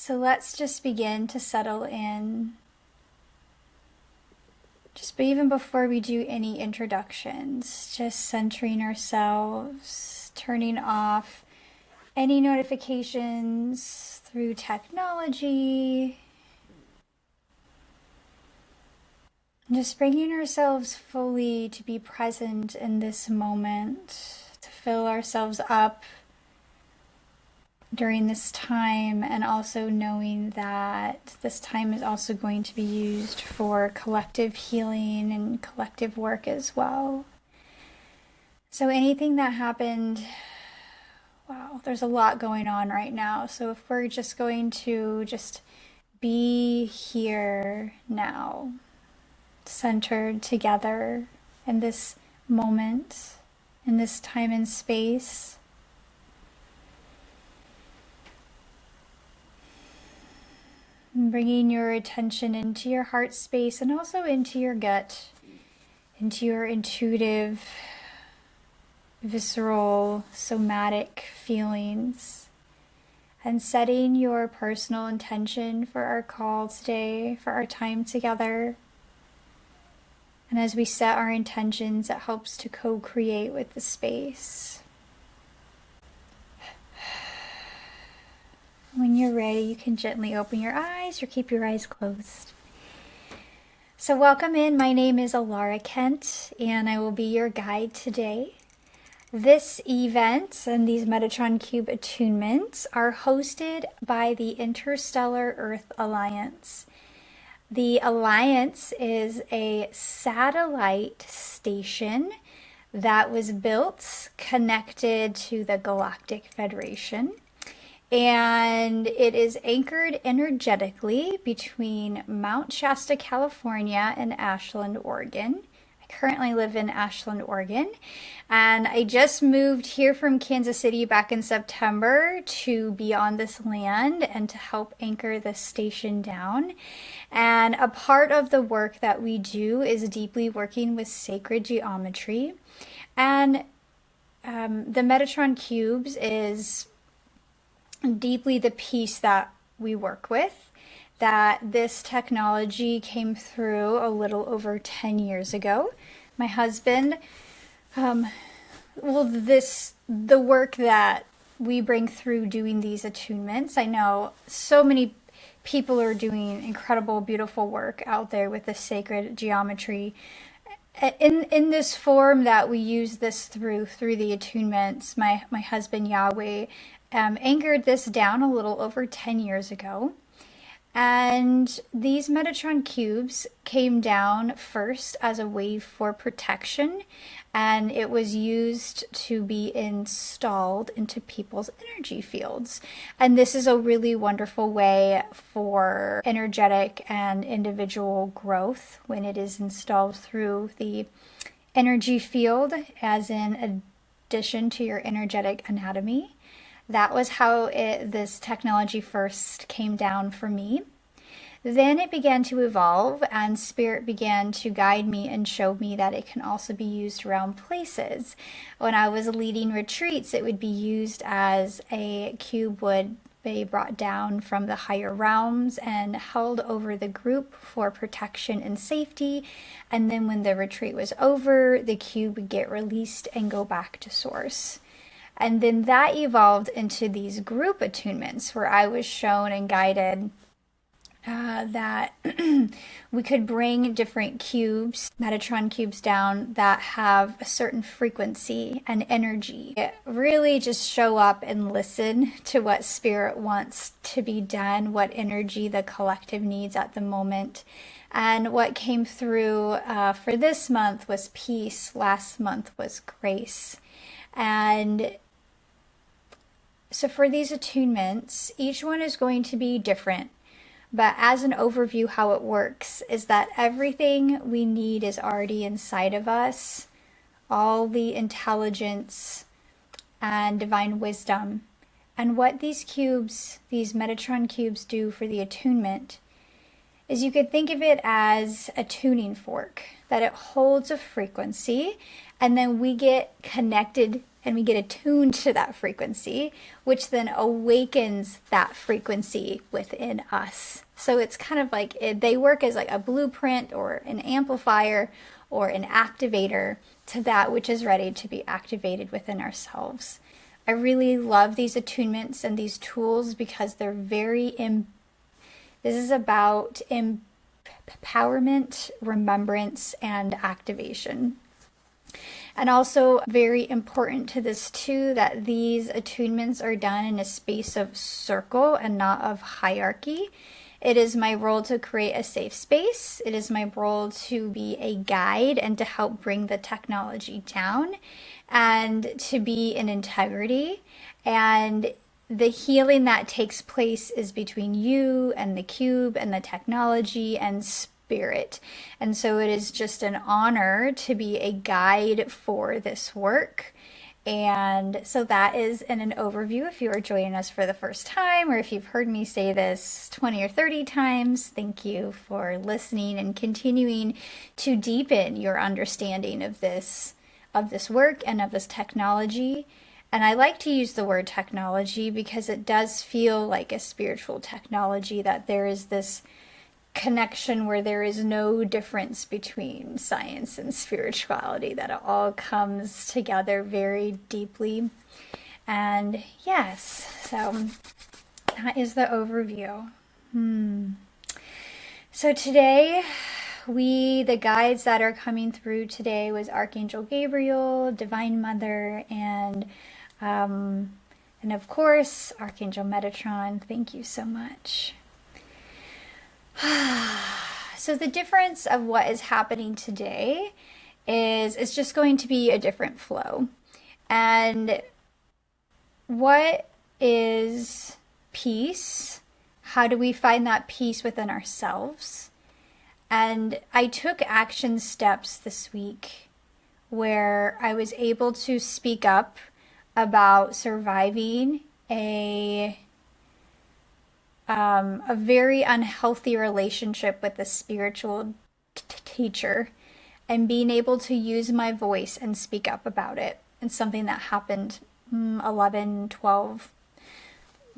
So let's just begin to settle in. Just even before we do any introductions, just centering ourselves, turning off any notifications through technology. Just bringing ourselves fully to be present in this moment, to fill ourselves up during this time, and also knowing that this time is also going to be used for collective healing and collective work as well. So anything that happened, wow, there's a lot going on right now. So if we're just going to just be here now, centered together in this moment, in this time and space. Bringing your attention into your heart space and also into your gut, into your intuitive, visceral, somatic feelings, and setting your personal intention for our call today, for our time together. And as we set our intentions, it helps to co-create with the space. When you're ready, you can gently open your eyes or keep your eyes closed. So welcome in. My name is Alara Kent, and I will be your guide today. This event and these Metatron Cube attunements are hosted by the Interstellar Earth Alliance. The Alliance is a satellite station that was built, connected to the Galactic Federation, and it is anchored energetically between Mount Shasta, California and Ashland, Oregon. I currently live in Ashland, Oregon, and I just moved here from Kansas City back in September to be on this land and to help anchor this station down. And a part of the work that we do is deeply working with sacred geometry. And the Metatron Cubes is deeply the piece that we work with. That this technology came through a little over 10 years ago. My husband, the work that we bring through doing these attunements, I know so many people are doing incredible, beautiful work out there with the sacred geometry. In this form that we use this through the attunements, my husband Yahweh anchored this down a little over 10 years ago. And these Metatron cubes came down first as a way for protection, and it was used to be installed into people's energy fields. And this is a really wonderful way for energetic and individual growth when it is installed through the energy field, as in addition to your energetic anatomy. That was how this technology first came down for me. Then it began to evolve, and Spirit began to guide me and show me that it can also be used around places. When I was leading retreats, it would be used as a cube would be brought down from the higher realms and held over the group for protection and safety. And then when the retreat was over, the cube would get released and go back to source. And then that evolved into these group attunements where I was shown and guided that we could bring different cubes, Metatron cubes down that have a certain frequency and energy. Really just show up and listen to what Spirit wants to be done, what energy the collective needs at the moment. And what came through for this month was peace. Last month was grace. And so for these attunements, each one is going to be different. But as an overview, how it works is that everything we need is already inside of us. All the intelligence and divine wisdom. And what these cubes, these Metatron cubes, do for the attunement is you could think of it as a tuning fork, that it holds a frequency, and then we get connected and we get attuned to that frequency, which then awakens that frequency within us. So it's kind of like they work as like a blueprint or an amplifier or an activator to that which is ready to be activated within ourselves. I really love these attunements and these tools because they're this is about empowerment, remembrance, and activation. And also very important to this too, that these attunements are done in a space of circle and not of hierarchy. It is my role to create a safe space. It is my role to be a guide and to help bring the technology down and to be in integrity. And the healing that takes place is between you and the cube and the technology and spirit. And so it is just an honor to be a guide for this work. And so that is in an overview. If you are joining us for the first time, or if you've heard me say this 20 or 30 times, thank you for listening and continuing to deepen your understanding of this work and of this technology. And I like to use the word technology because it does feel like a spiritual technology, that there is this connection where there is no difference between science and spirituality, that it all comes together very deeply. And yes, so that is the overview. So today, the guides that are coming through today was Archangel Gabriel, Divine Mother, and of course, Archangel Metatron. Thank you so much. So the difference of what is happening today is it's just going to be a different flow. And what is peace? How do we find that peace within ourselves? And I took action steps this week where I was able to speak up about surviving a very unhealthy relationship with a spiritual teacher, and being able to use my voice and speak up about it. It's something that happened 10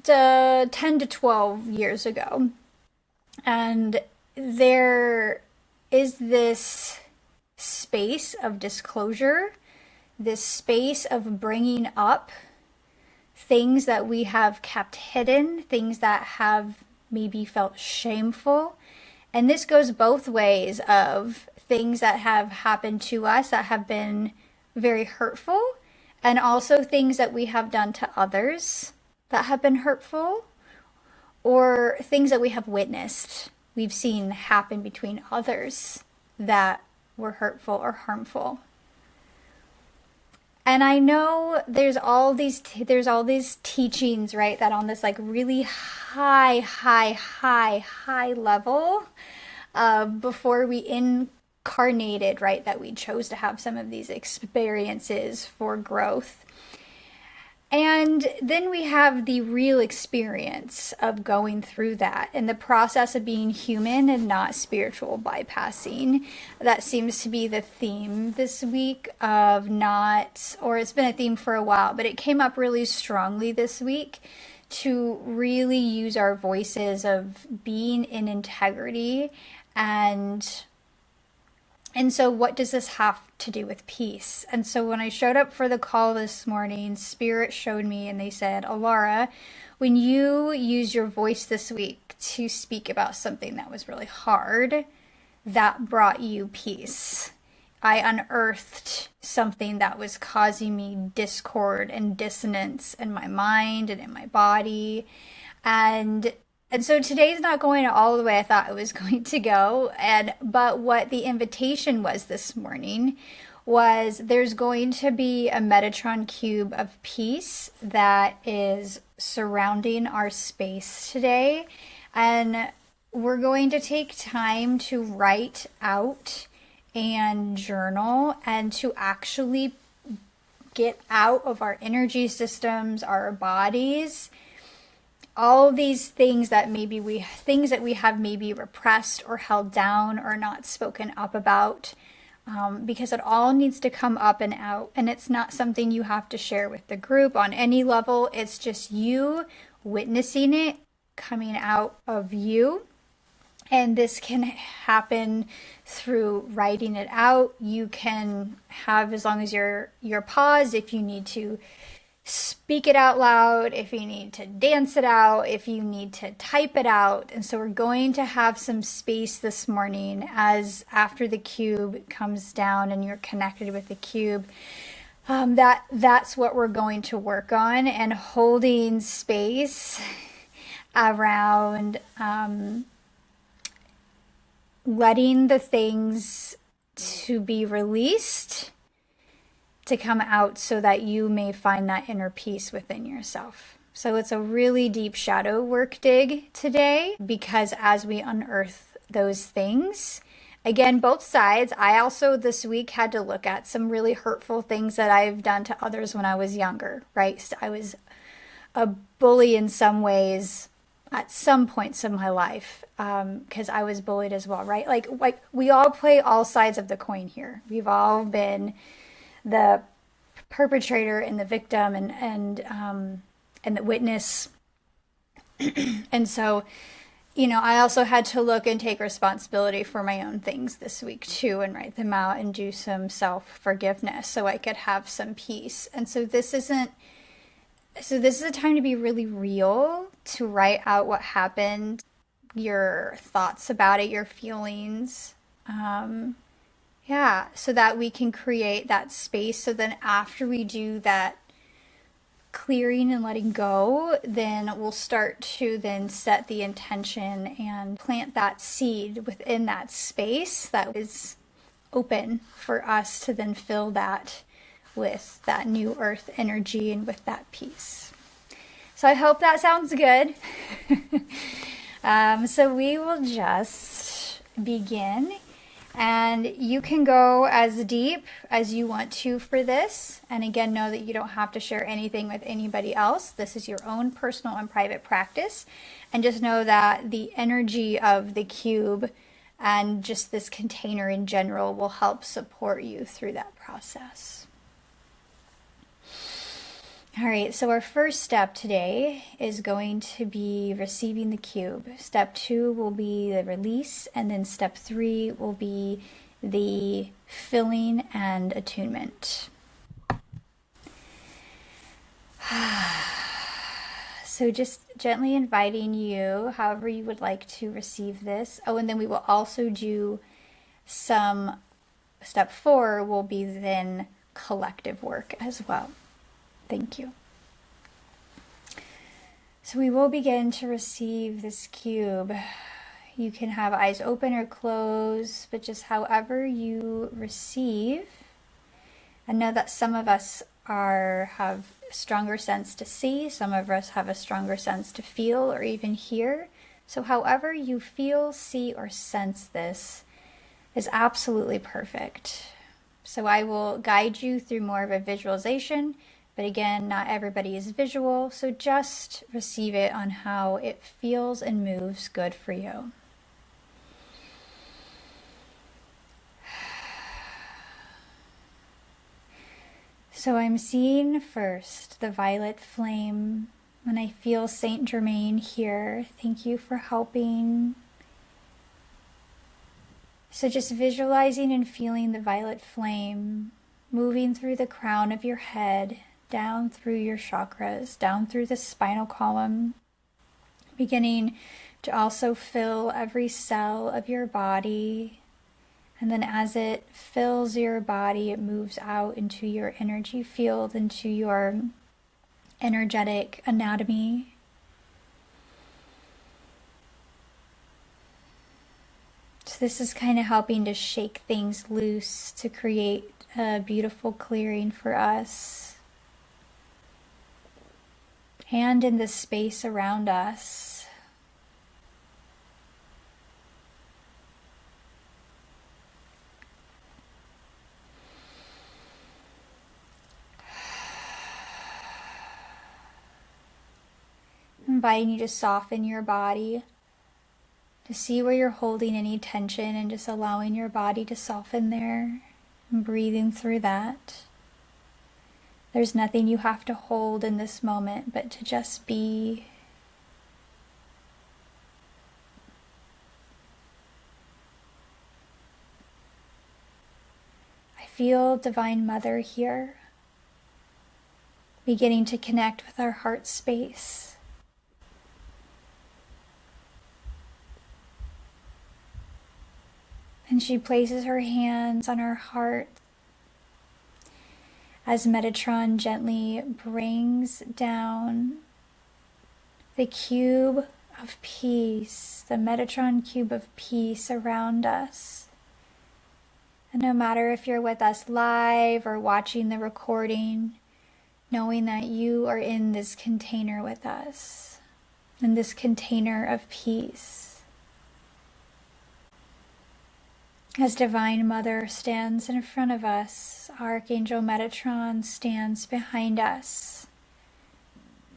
to 12 years ago. And there is this space of disclosure, this space of bringing up things that we have kept hidden, things that have maybe felt shameful. And this goes both ways, of things that have happened to us that have been very hurtful, and also things that we have done to others that have been hurtful, or things that we have witnessed, we've seen happen between others that were hurtful or harmful. And I know there's all these teachings, right, that on this like really high level of before we incarnated, right, that we chose to have some of these experiences for growth. And then we have the real experience of going through that and the process of being human and not spiritual bypassing. That seems to be the theme this week of not, or it's been a theme for a while, but it came up really strongly this week to really use our voices of being in integrity. And so what does this have to do with peace? And so when I showed up for the call this morning, Spirit showed me and they said, Alara, when you use your voice this week to speak about something that was really hard, that brought you peace. I unearthed something that was causing me discord and dissonance in my mind and in my body. And so today's not going all the way I thought it was going to go. But what the invitation was this morning was there's going to be a Metatron Cube of Peace that is surrounding our space today. And we're going to take time to write out and journal and to actually get out of our energy systems, our bodies, all these things that we have maybe repressed or held down or not spoken up about, because it all needs to come up and out. And it's not something you have to share with the group on any level. It's just you witnessing it coming out of you. And this can happen through writing it out. You can have, as long as you're paused, if you need to speak it out loud, if you need to dance it out, if you need to type it out. And so we're going to have some space this morning as after the cube comes down and you're connected with the cube. That's what we're going to work on, and holding space around letting the things to be released to come out so that you may find that inner peace within yourself. So it's a really deep shadow work dig today, because as we unearth those things, again, both sides, I also this week had to look at some really hurtful things that I've done to others when I was younger, right? So I was a bully in some ways at some points in my life, because I was bullied as well, right? Like we all play all sides of the coin here. We've all been the perpetrator and the victim and the witness. And so, I also had to look and take responsibility for my own things this week too, and write them out and do some self-forgiveness so I could have some peace. And so this is a time to be really real, to write out what happened, your thoughts about it, your feelings. So that we can create that space. So then after we do that clearing and letting go, then we'll start to then set the intention and plant that seed within that space that is open for us to then fill that with that new earth energy and with that peace. So I hope that sounds good. So we will just begin, and you can go as deep as you want to for this. And again, know that you don't have to share anything with anybody else. This is your own personal and private practice. And just know that the energy of the cube and just this container in general will help support you through that process. All right, so our first step today is going to be receiving the cube. Step 2 will be the release, and then step 3 will be the filling and attunement. So just gently inviting you, however you would like to receive this. Oh, and then we will also do some, step 4 will be then collective work as well. Thank you. So we will begin to receive this cube. You can have eyes open or closed, but just however you receive. I know that some of us have a stronger sense to see, some of us have a stronger sense to feel or even hear. So however you feel, see, or sense this is absolutely perfect. So I will guide you through more of a visualization. But again, not everybody is visual, so just receive it on how it feels and moves good for you. So I'm seeing first the violet flame, and I feel Saint Germain here. Thank you for helping. So just visualizing and feeling the violet flame moving through the crown of your head, down through your chakras, down through the spinal column, beginning to also fill every cell of your body. And then as it fills your body, it moves out into your energy field, into your energetic anatomy. So this is kind of helping to shake things loose to create a beautiful clearing for us. And in the space around us. Inviting you to soften your body, to see where you're holding any tension and just allowing your body to soften there. And breathing through that. There's nothing you have to hold in this moment, but to just be. I feel Divine Mother here, beginning to connect with our heart space. And she places her hands on our heart as Metatron gently brings down the cube of peace, the Metatron Cube of Peace around us. And no matter if you're with us live or watching the recording, knowing that you are in this container with us, in this container of peace. As Divine Mother stands in front of us, Archangel Metatron stands behind us.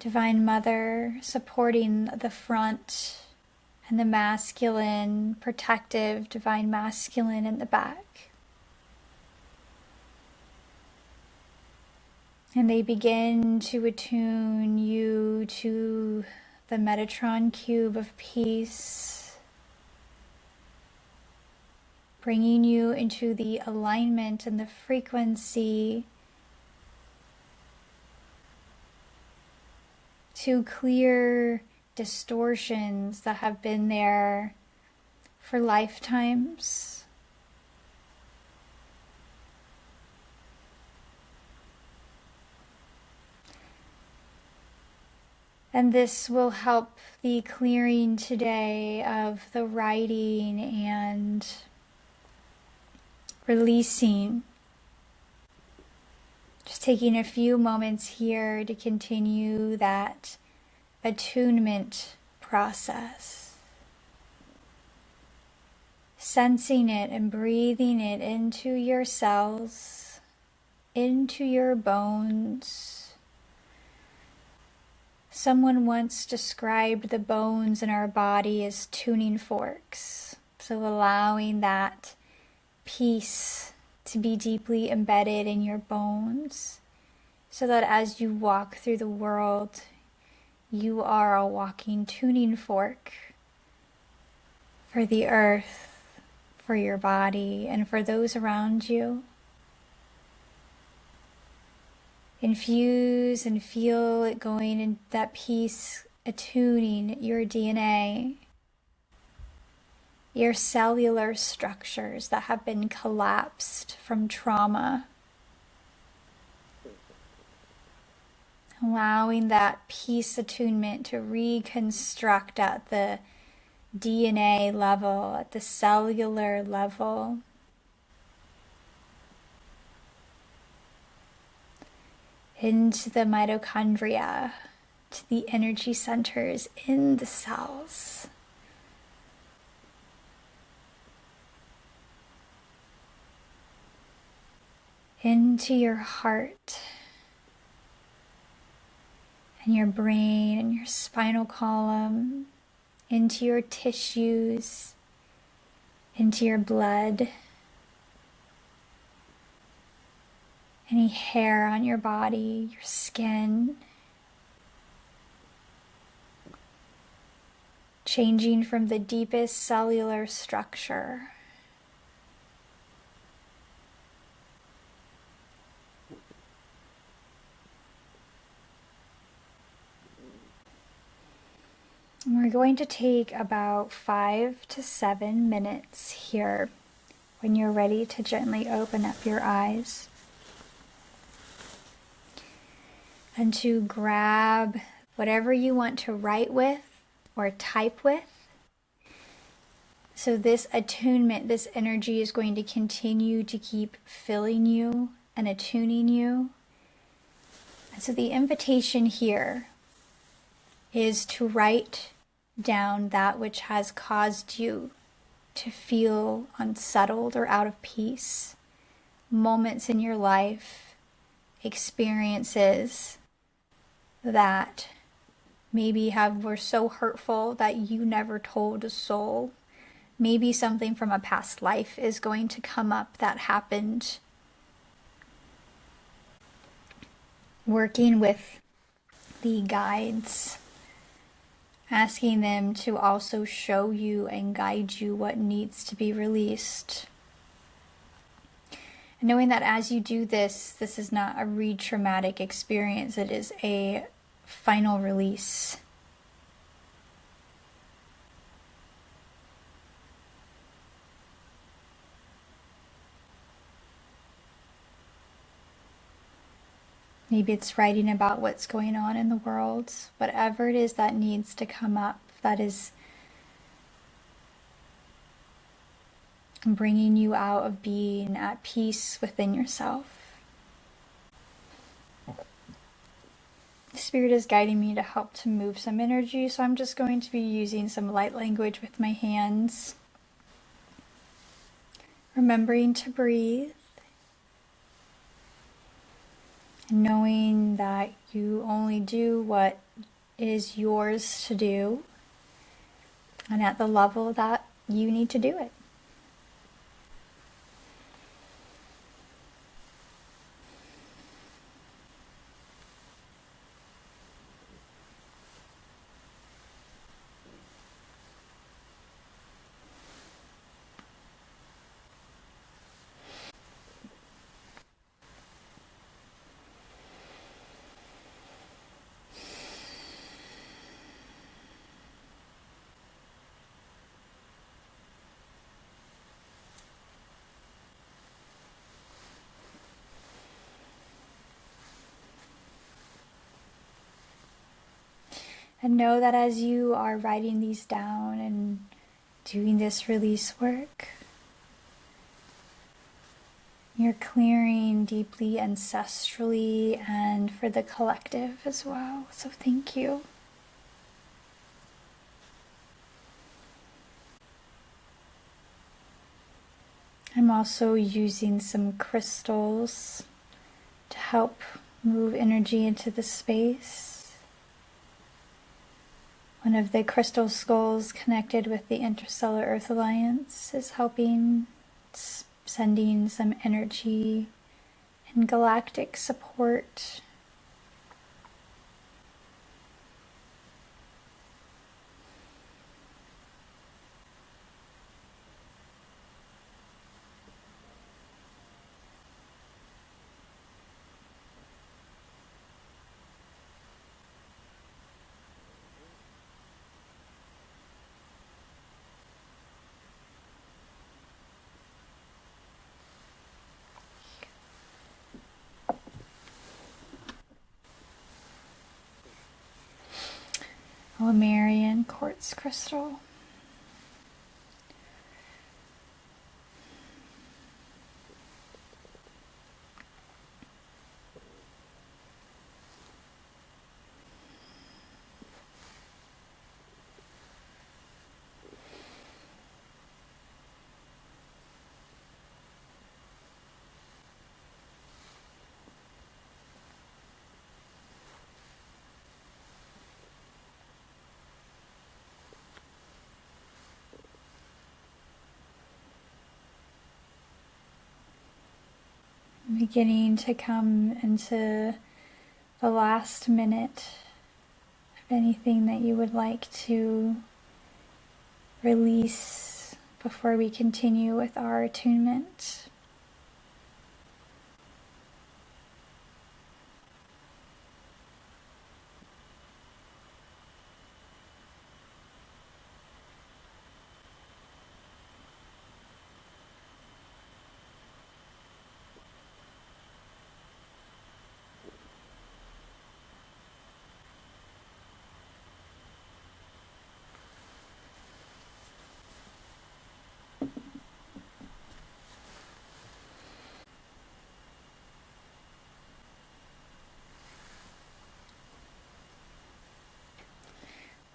Divine Mother supporting the front and the masculine, protective, divine masculine in the back. And they begin to attune you to the Metatron Cube of Peace, bringing you into the alignment and the frequency to clear distortions that have been there for lifetimes. And this will help the clearing today of the writing and releasing. Just taking a few moments here to continue that attunement process. Sensing it and breathing it into your cells, into your bones. Someone once described the bones in our body as tuning forks. So allowing that peace to be deeply embedded in your bones, so that as you walk through the world, you are a walking tuning fork for the earth, for your body, and for those around you. Infuse and feel it going in that peace, attuning your DNA, your cellular structures that have been collapsed from trauma. Allowing that peace attunement to reconstruct at the DNA level, at the cellular level. Into the mitochondria, to the energy centers in the cells. Into your heart and your brain and your spinal column, into your tissues, into your blood, any hair on your body, your skin, changing from the deepest cellular structure. We're going to take about 5 to 7 minutes here when you're ready to gently open up your eyes. And to grab whatever you want to write with or type with. So this attunement, this energy is going to continue to keep filling you and attuning you. And so the invitation here is to write down that which has caused you to feel unsettled or out of peace. Moments in your life, experiences that maybe were so hurtful that you never told a soul. Maybe something from a past life is going to come up that happened working with the guides, asking them to also show you and guide you what needs to be released. And knowing that as you do this, this is not a re-traumatic experience, it is a final release. Maybe it's writing about what's going on in the world, whatever it is that needs to come up, that is bringing you out of being at peace within yourself. Spirit is guiding me to help to move some energy, so I'm just going to be using some light language with my hands. Remembering to breathe. And knowing that you only do what is yours to do, and at the level that you need to do it. And know that as you are writing these down and doing this release work, you're clearing deeply ancestrally and for the collective as well. So thank you. I'm also using some crystals to help move energy into the space. One of the crystal skulls connected with the Interstellar Earth Alliance is helping, sending some energy and galactic support. Lemurian quartz crystal. Beginning to come into the last minute of anything that you would like to release before we continue with our attunement.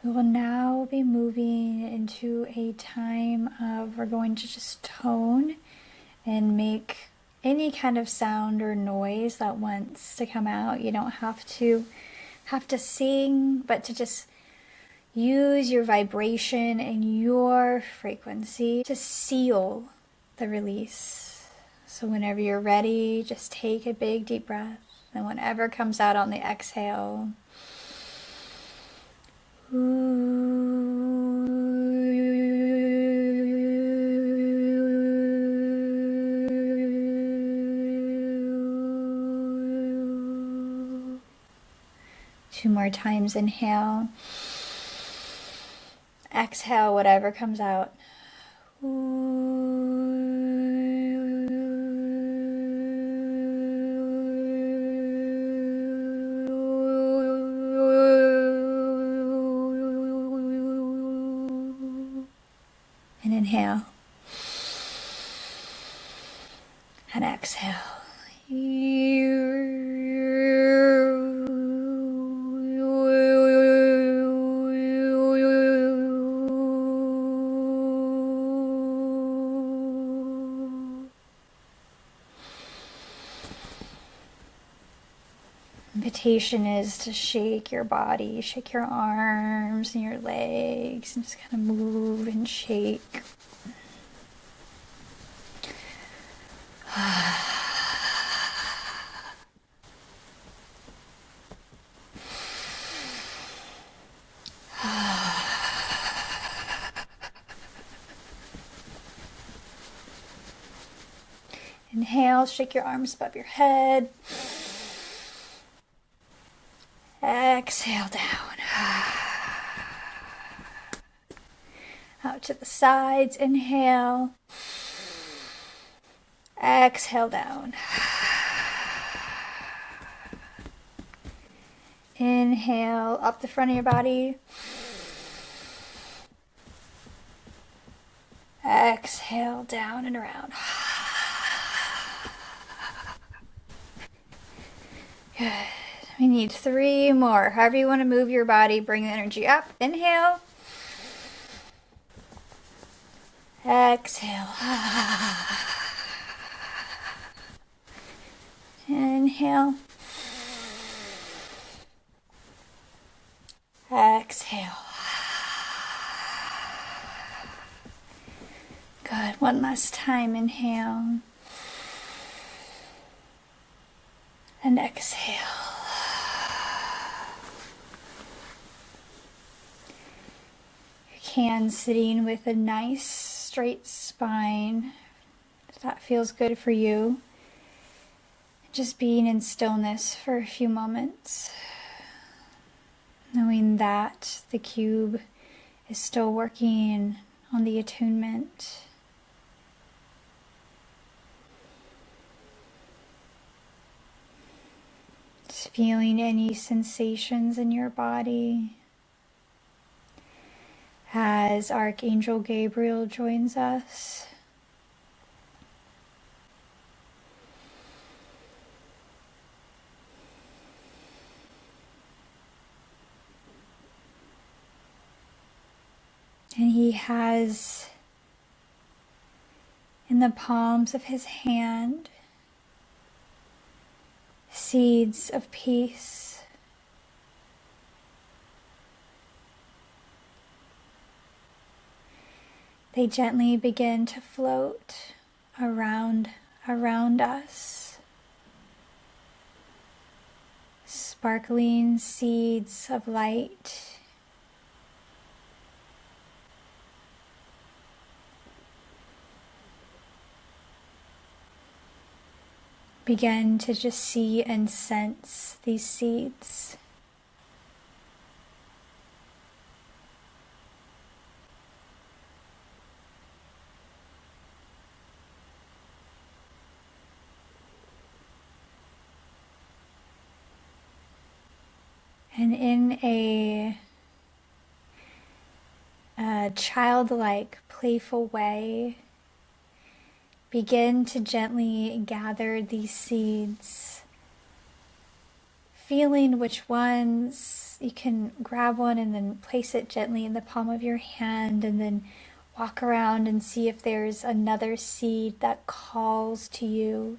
We will now be moving into a time of, we're going to just tone and make any kind of sound or noise that wants to come out. You don't have to sing, but to just use your vibration and your frequency to seal the release. So whenever you're ready, just take a big deep breath And whatever comes out on the exhale. Two more times. Inhale. Exhale, whatever comes out. And inhale. And exhale. Invitation is to shake your body, shake your arms and your legs, and just kind of move and shake. Inhale, shake your arms above your head. Exhale down. Out to the sides. Inhale. Exhale down. Inhale up the front of your body. Exhale down and around. Good. We need 3 more. However you want to move your body, bring the energy up. Inhale. Exhale. Inhale. Exhale. Good. One last time. Inhale. And exhale. Hands sitting with a nice straight spine, if that feels good for you. Just being in stillness for a few moments, knowing that the cube is still working on the attunement. Just feeling any sensations in your body as Archangel Gabriel joins us. And he has in the palms of his hand seeds of peace. They gently begin to float around us. Sparkling seeds of light. Begin to just see and sense these seeds. And in a childlike, playful way, begin to gently gather these seeds, feeling which ones you can grab one and then place it gently in the palm of your hand, and then walk around and see if there's another seed that calls to you,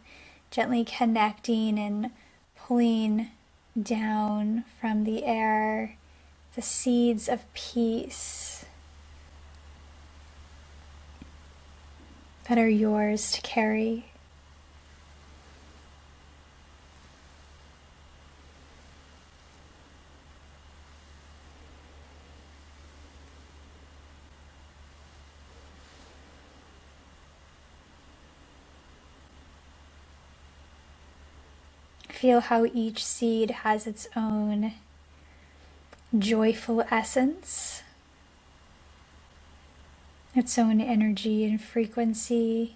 gently connecting and pulling down from the air the seeds of peace that are yours to carry. Feel how each seed has its own joyful essence, its own energy and frequency.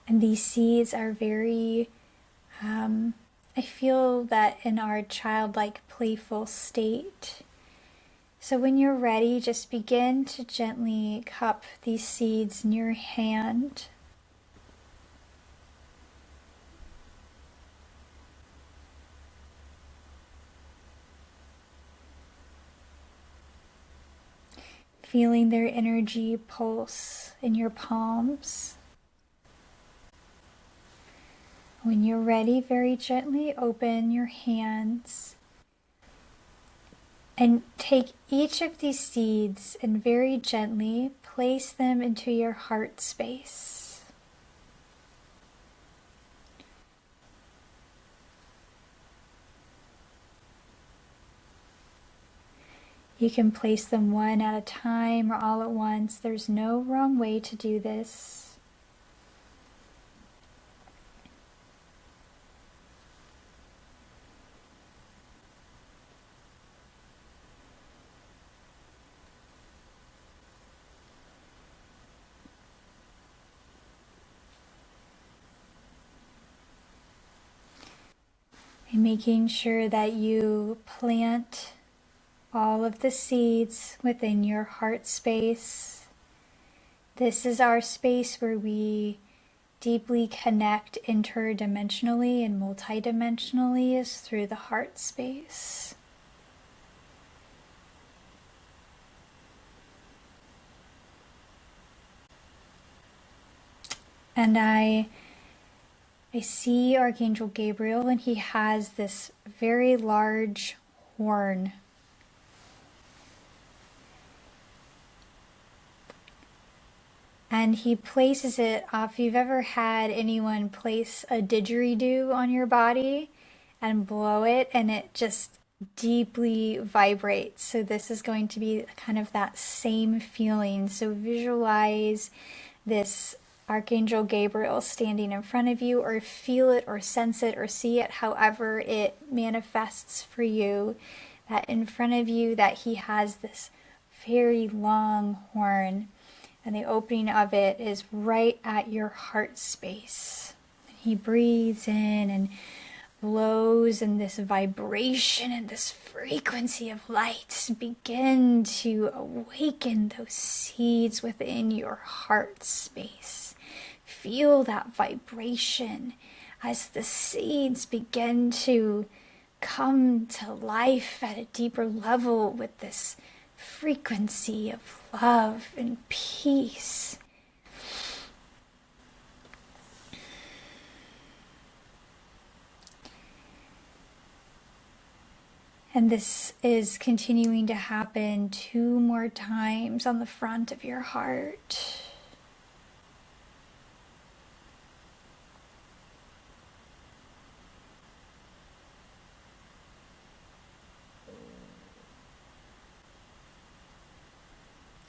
And these seeds are very, I feel that in our childlike, playful state. So when you're ready, just begin to gently cup these seeds in your hand. Feeling their energy pulse in your palms. When you're ready, very gently open your hands and take each of these seeds and very gently place them into your heart space. You can place them one at a time or all at once. There's no wrong way to do this. And making sure that you plant all of the seeds within your heart space. This is our space where we deeply connect interdimensionally and multidimensionally, is through the heart space. And I see Archangel Gabriel, and he has this very large horn. And he places it off. If you've ever had anyone place a didgeridoo on your body and blow it, and it just deeply vibrates. So this is going to be kind of that same feeling. So visualize this Archangel Gabriel standing in front of you, or feel it or sense it or see it, however it manifests for you, that in front of you that he has this very long horn, and the opening of it is right at your heart space. He breathes in and blows, and this vibration and this frequency of light begin to awaken those seeds within your heart space. Feel that vibration as the seeds begin to come to life at a deeper level with this frequency of love and peace. And this is continuing to happen 2 more times on the front of your heart.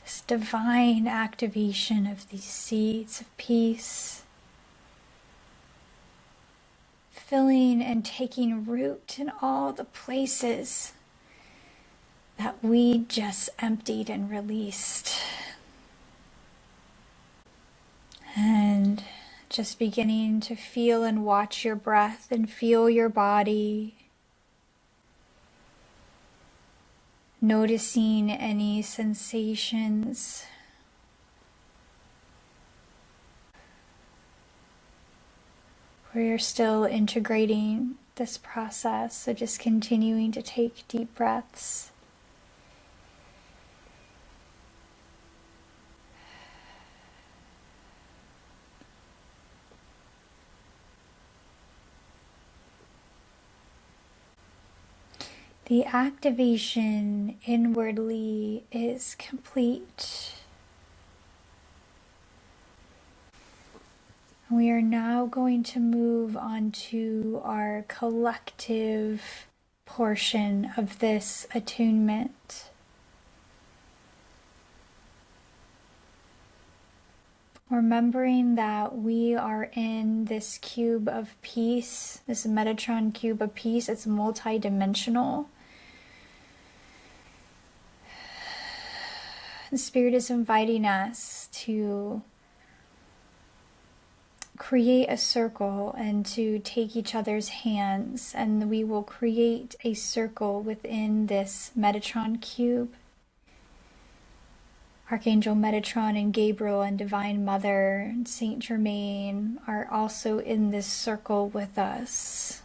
This divine activation of these seeds of peace, filling and taking root in all the places that we just emptied and released. And just beginning to feel and watch your breath and feel your body. Noticing any sensations. Where you're still integrating this process, so just continuing to take deep breaths. The activation inwardly is complete. We are now going to move on to our collective portion of this attunement. remembering that we are in this cube of peace, this Metatron Cube of Peace. It's multi-dimensional. The Spirit is inviting us to create a circle and to take each other's hands, and we will create a circle within this Metatron cube. Archangel Metatron and Gabriel and Divine Mother and Saint Germain are also in this circle with us.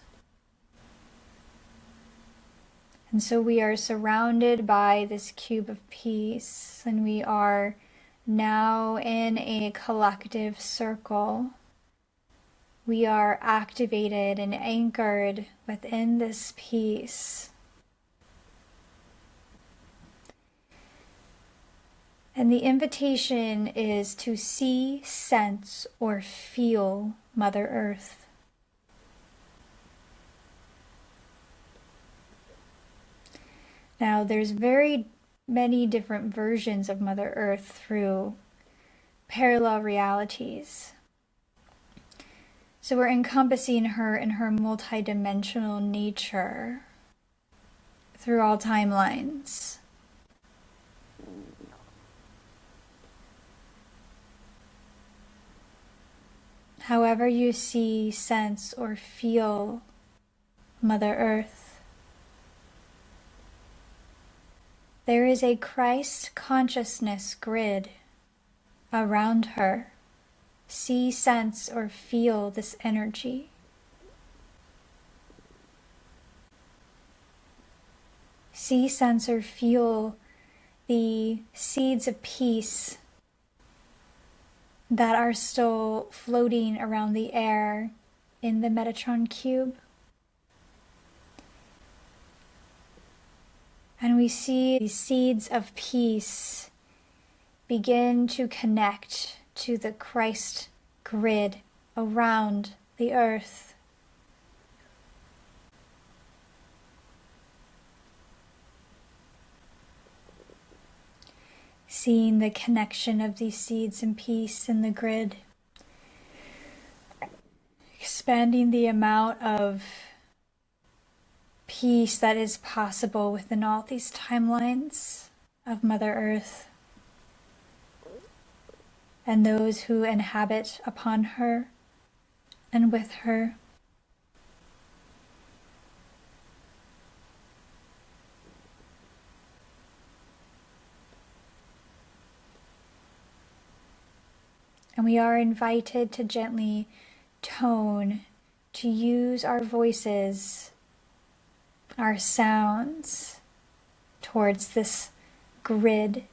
And so we are surrounded by this cube of peace, and we are now in a collective circle. We are activated and anchored within this peace. And the invitation is to see, sense, or feel Mother Earth. Now, there's very many different versions of Mother Earth through parallel realities. So we're encompassing her in her multidimensional nature through all timelines. However you see, sense, or feel Mother Earth, there is a Christ consciousness grid around her. See, sense, or feel this energy. See, sense, or feel the seeds of peace that are still floating around the air in the Metatron cube. And we see these seeds of peace begin to connect to the Christ grid around the earth. Seeing the connection of these seeds and peace in the grid. Expanding the amount of peace that is possible within all these timelines of Mother Earth and those who inhabit upon her and with her. And we are invited to gently tone, to use our voices, our sounds towards this grid,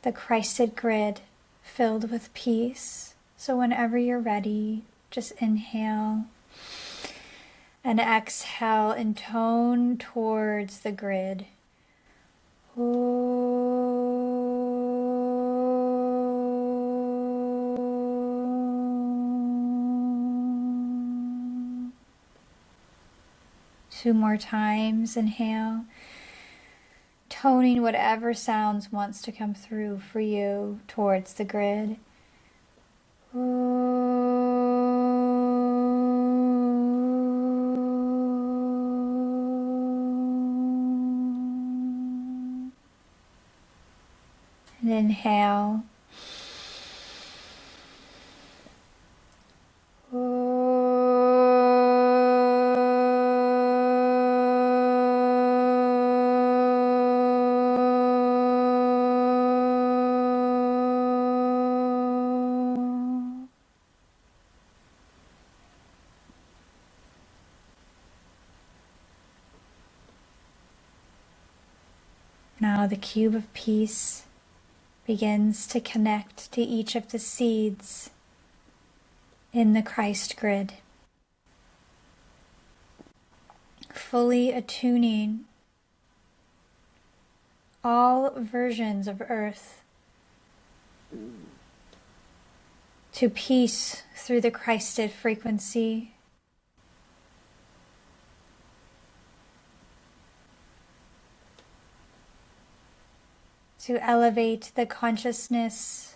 the Christed grid filled with peace. So whenever you're ready, just inhale and exhale and tone towards the grid. Two more times, inhale, toning whatever sounds wants to come through for you towards the grid. And inhale. Now the cube of peace begins to connect to each of the seeds in the Christ grid, fully attuning all versions of Earth to peace through the Christed frequency. To elevate the consciousness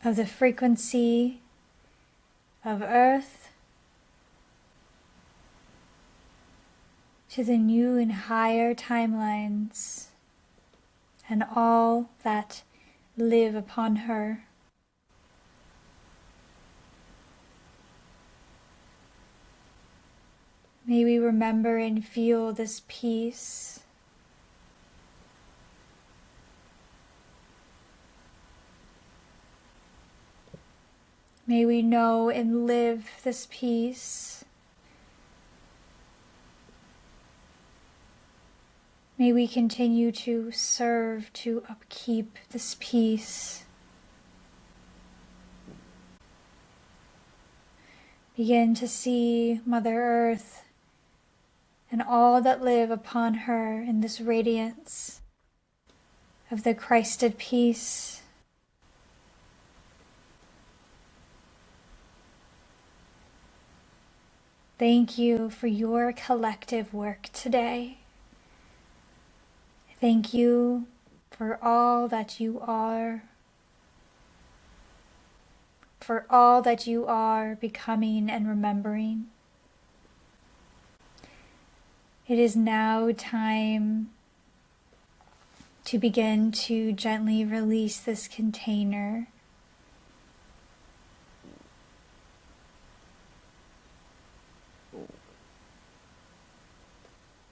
of the frequency of Earth to the new and higher timelines and all that live upon her. May we remember and feel this peace. May we know and live this peace. May we continue to serve, to upkeep this peace. Begin to see Mother Earth and all that live upon her in this radiance of the Christed peace. Thank you for your collective work today. Thank you for all that you are, for all that you are becoming and remembering. It is now time to begin to gently release this container.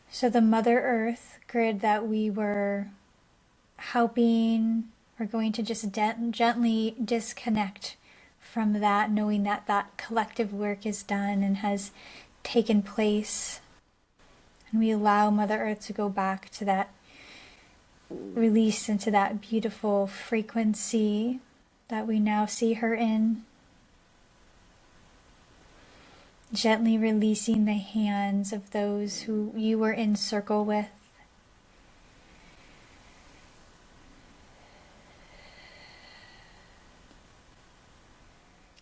So the Mother Earth grid that we were helping, we're going to just gently disconnect from that, knowing that that collective work is done and has taken place. And we allow Mother Earth to go back to that, release into that beautiful frequency that we now see her in. Gently releasing the hands of those who you were in circle with.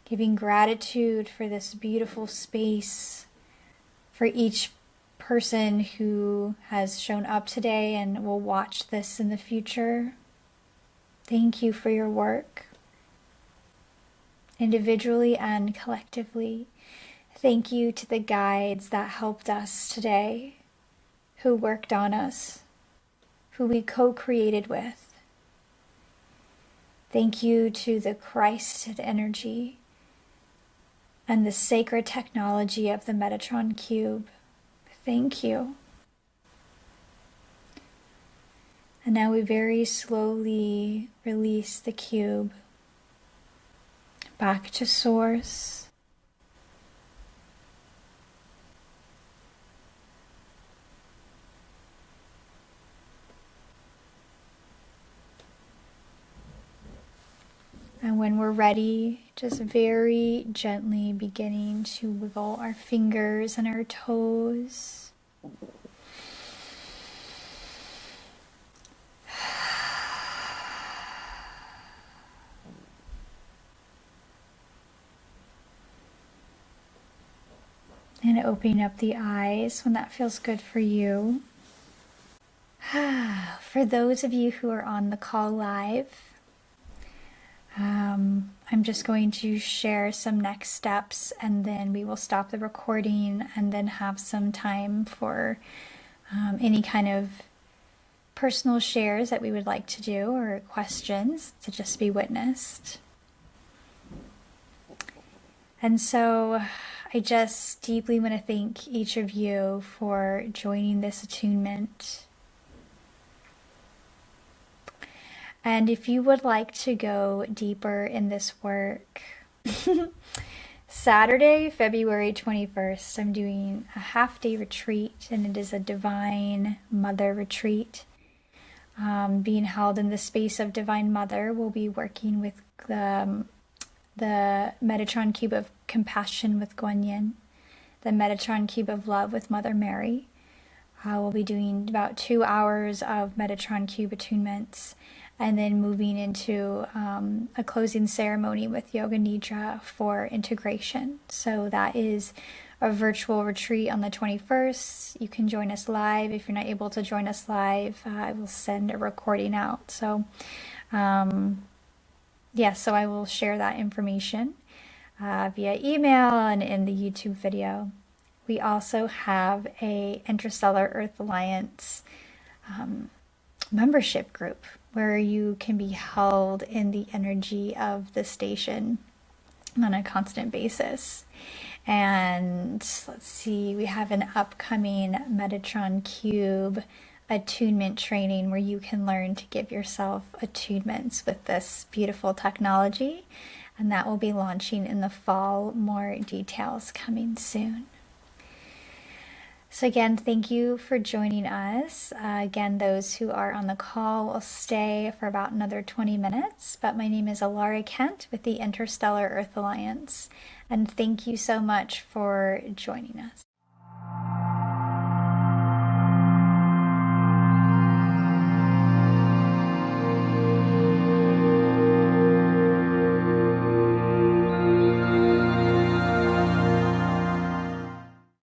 Giving gratitude for this beautiful space, for each person who has shown up today and will watch this in the future. Thank you for your work, individually and collectively. Thank you to the guides that helped us today, who worked on us, who we co-created with. Thank you to the Christed energy and the sacred technology of the Metatron Cube. Thank you. And now we very slowly release the cube back to source. And when we're ready, just very gently beginning to wiggle our fingers and our toes. And opening up the eyes when that feels good for you. For those of you who are on the call live, I'm just going to share some next steps, and then we will stop the recording and then have some time for any kind of personal shares that we would like to do or questions to just be witnessed. And so I just deeply want to thank each of you for joining this attunement. And if you would like to go deeper in this work, Saturday, February 21st, I'm doing a half-day retreat, and it is a Divine Mother retreat. Being held in the space of Divine Mother, we'll be working with the Metatron Cube of Compassion with Guanyin, the Metatron Cube of Love with Mother Mary. We'll be doing about 2 hours of Metatron Cube attunements, and then moving into a closing ceremony with Yoga Nidra for integration. So that is a virtual retreat on the 21st. You can join us live. If you're not able to join us live, I will send a recording out. So Yes, so I will share that information via email and in the YouTube video. We also have a Interstellar Earth Alliance membership group where you can be held in the energy of the station on a constant basis. And let's see, we have an upcoming Metatron Cube attunement training where you can learn to give yourself attunements with this beautiful technology. And that will be launching in the fall. More details coming soon. So again, thank you for joining us. Again, those who are on the call will stay for about another 20 minutes, but my name is Alara Kent with the Interstellar Earth Alliance, and thank you so much for joining us.